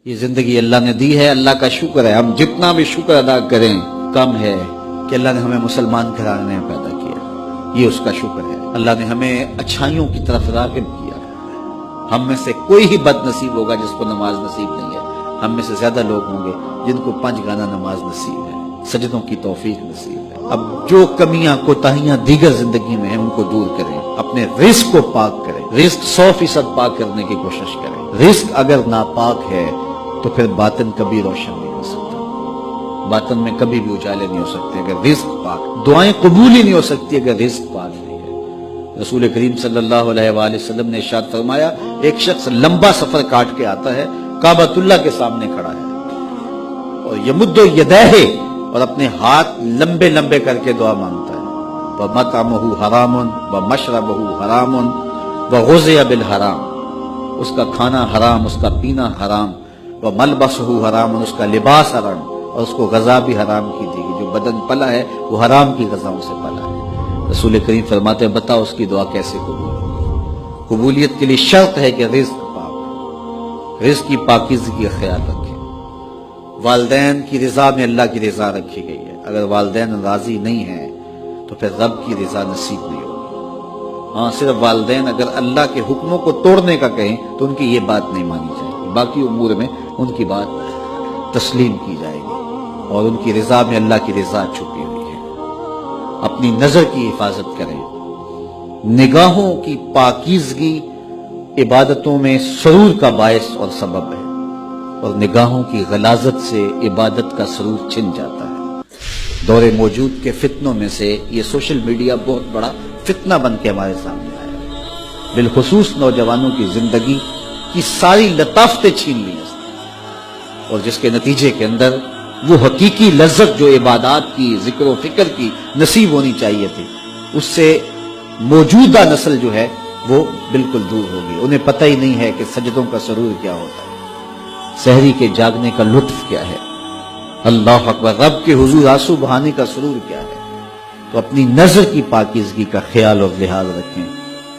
یہ زندگی اللہ نے دی ہے، اللہ کا شکر ہے. ہم جتنا بھی شکر ادا کریں کم ہے کہ اللہ نے ہمیں مسلمان گھرانے میں پیدا کیا. یہ اس کا شکر ہے. اللہ نے ہمیں اچھائیوں کی طرف راغب کیا. ہم میں سے کوئی ہی بد نصیب ہوگا جس کو نماز نصیب نہیں ہے. ہم میں سے زیادہ لوگ ہوں گے جن کو 5 گانا نماز نصیب ہے، سجدوں کی توفیق نصیب ہے. اب جو کمیاں کوتاہیاں دیگر زندگی میں ہیں ان کو دور کریں، اپنے رزق کو پاک کریں، رزق 100% پاک کرنے کی کوشش کریں. رزق اگر ناپاک ہے تو پھر باطن کبھی روشن نہیں ہو سکتا، باطن میں کبھی بھی اجالے نہیں ہو سکتے اگر رزق پاک. دعائیں قبول ہی نہیں ہو سکتی اگر رزق پاک نہیں ہے. رسول کریم صلی اللہ علیہ وآلہ وسلم نے ارشاد فرمایا، ایک شخص لمبا سفر کاٹ کے آتا ہے، کعبۃ اللہ کے سامنے کھڑا ہے اور یمد یدیہ، اور اپنے ہاتھ لمبے لمبے کر کے دعا مانگتا ہے. وَمَطْعَمُهُ حَرَامٌ وَمَشْرَبُهُ حَرَامٌ وَغُذِيَ بِالْحَرَامِ، اس کا کھانا حرام، اس کا پینا حرام. وَمَلْبَسُهُ حَرَامٌ، اس کا لباس حرام، اور اس کو غذا بھی حرام کی دی گئی. جو بدن پلا ہے وہ حرام کی غذاؤں سے پلا ہے. رسول کریم فرماتے ہیں بتاؤ اس کی دعا کیسے قبول ہوگی؟ قبولیت کے لیے شرط ہے کہ رزق پاک، رزق کی پاکیزگی کا خیال رکھیں. والدین کی رضا میں اللہ کی رضا رکھی گئی ہے. اگر والدین راضی نہیں ہیں تو پھر رب کی رضا نصیب نہیں ہوگی. ہاں، صرف والدین اگر اللہ کے حکموں کو توڑنے کا کہیں تو ان کی یہ بات نہیں مانی جائے گی، باقی امور میں ان کی بات تسلیم کی جائے گی. اور ان کی رضا میں اللہ کی رضا چھپی ہوئی ہے. اپنی نظر کی حفاظت کریں. نگاہوں کی پاکیزگی عبادتوں میں سرور کا باعث اور سبب ہے، اور نگاہوں کی غلاظت سے عبادت کا سرور چھن جاتا ہے. دور موجود کے فتنوں میں سے یہ سوشل میڈیا بہت بڑا فتنہ بن کے ہمارے سامنے آیا ہے. بالخصوص نوجوانوں کی زندگی کی ساری لطافتیں چھین لی ہیں، اور جس کے نتیجے کے اندر وہ حقیقی لذت جو عبادات کی، ذکر و فکر کی نصیب ہونی چاہیے تھی، اس سے موجودہ نسل جو ہے وہ بالکل دور ہوگی. انہیں پتہ ہی نہیں ہے کہ سجدوں کا سرور کیا ہوتا ہے، سحری کے جاگنے کا لطف کیا ہے، اللہ اکبر، رب کے حضور آنسو بہانے کا سرور کیا ہے. تو اپنی نظر کی پاکیزگی کا خیال اور لحاظ رکھیں.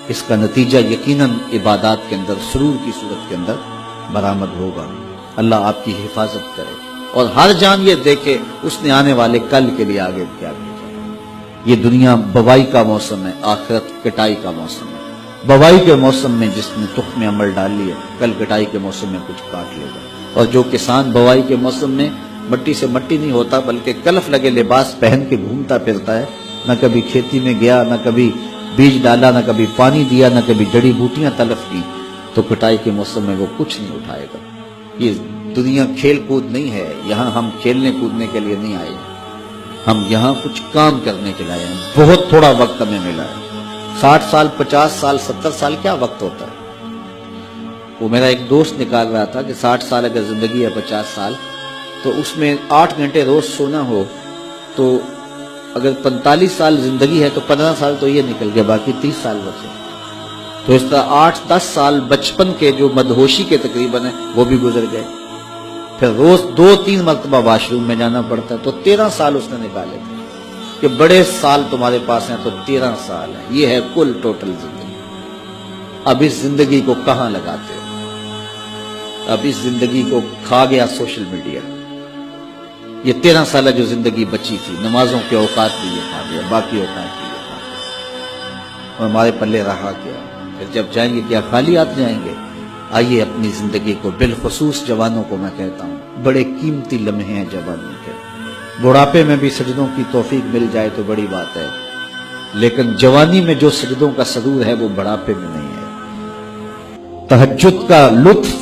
اس کا نتیجہ یقیناً عبادات کے اندر سرور کی صورت کے اندر برآمد ہوگا. اللہ آپ کی حفاظت کرے اور ہر جان یہ دیکھے اس نے آنے والے کل کے لیے آگے کیا بھیجا ہے. یہ دنیا بوائی کا موسم ہے، آخرت کٹائی کا موسم ہے. بوائی کے موسم میں جس نے تخم عمل ڈال لی ہے، کل کٹائی کے موسم میں کچھ کاٹ لے گا. اور جو کسان بوائی کے موسم میں مٹی سے مٹی نہیں ہوتا بلکہ کلف لگے لباس پہن کے گھومتا پھرتا ہے، نہ کبھی کھیتی میں گیا، نہ کبھی بیج ڈالا، نہ کبھی پانی دیا، نہ کبھی جڑی بوٹیاں تلف کی، تو کٹائی کے موسم میں وہ کچھ نہیں اٹھائے گا. یہ دنیا کھیل کود نہیں ہے. یہاں ہم کھیلنے کودنے کے لیے نہیں آئے، ہم یہاں کچھ کام کرنے کے لیے آئے ہیں. بہت تھوڑا وقت ہمیں ملا ہے. 60 سال، 50 سال، 70 سال کیا وقت ہوتا ہے. وہ میرا ایک دوست نکال رہا تھا کہ 60 سال اگر زندگی ہے، 50 سال، تو اس میں 8 گھنٹے روز سونا ہو تو اگر 45 سال زندگی ہے تو 15 سال تو یہ نکل گیا، باقی 30 سال بچے. تو اس طرح 8-10 سال بچپن کے جو مدہوشی کے تقریباً ہیں وہ بھی گزر گئے. پھر روز 2-3 مرتبہ واش روم میں جانا پڑتا ہے، تو 13 سال اس نے نکالے تھے. کہ بڑے سال تمہارے پاس ہیں تو 13 سال ہیں. یہ ہے کل ٹوٹل زندگی. اب اس زندگی کو کہاں لگاتے ہو؟ اب اس زندگی کو کھا گیا سوشل میڈیا. یہ 13 سالہ جو زندگی بچی تھی، نمازوں کے اوقات بھی یہ کھا گیا، باقی اوقات بھی یہ کھا گیا. اور ہمارے پلے رہا کیا؟ پھر جب جائیں گے کیا خالی ہاتھ جائیں گے؟ آئیے اپنی زندگی کو، بالخصوص جوانوں کو میں کہتا ہوں، بڑے قیمتی لمحے ہیں جوانی کے. بڑھاپے میں بھی سجدوں کی توفیق مل جائے تو بڑی بات ہے، لیکن جوانی میں جو سجدوں کا سرور ہے وہ بڑھاپے میں نہیں ہے. تہجد کا لطف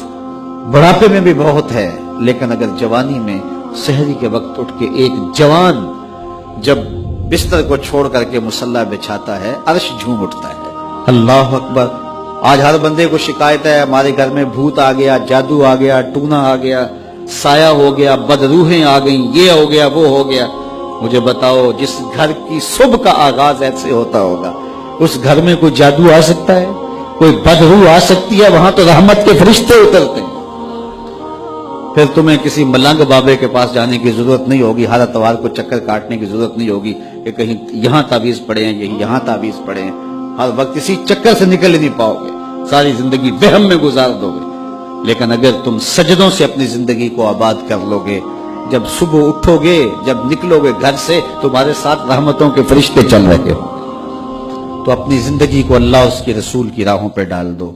بڑھاپے میں بھی بہت ہے، لیکن اگر جوانی میں سحری کے وقت اٹھ کے ایک جوان جب بستر کو چھوڑ کر کے مصلی بچھاتا ہے، عرش جھوم اٹھتا ہے. اللہ اکبر. آج ہر بندے کو شکایت ہے ہمارے گھر میں بھوت آ گیا، جادو آ گیا، ٹونا آ گیا، سایہ ہو گیا، بدروحیں آ گئیں، یہ ہو گیا، وہ ہو گیا. مجھے بتاؤ، جس گھر کی صبح کا آغاز ایسے ہوتا ہوگا اس گھر میں کوئی جادو آ سکتا ہے؟ کوئی بدروح آ سکتی ہے؟ وہاں تو رحمت کے فرشتے اترتے ہیں. پھر تمہیں کسی ملنگ بابے کے پاس جانے کی ضرورت نہیں ہوگی، ہر اتوار کو چکر کاٹنے کی ضرورت نہیں ہوگی کہ کہیں یہاں تعویذ پڑے ہیں، یہاں تعویذ پڑے ہیں. ہر وقت اسی چکر سے نکل ہی نہیں پاؤ گے، ساری زندگی وہم میں گزار دو گے. لیکن اگر تم سجدوں سے اپنی زندگی کو آباد کر لو گے، جب صبح اٹھو گے، جب نکلو گے گھر سے، تمہارے ساتھ رحمتوں کے فرشتے چل رہے ہوں، تو اپنی زندگی کو اللہ اس کے رسول کی راہوں پہ ڈال دو۔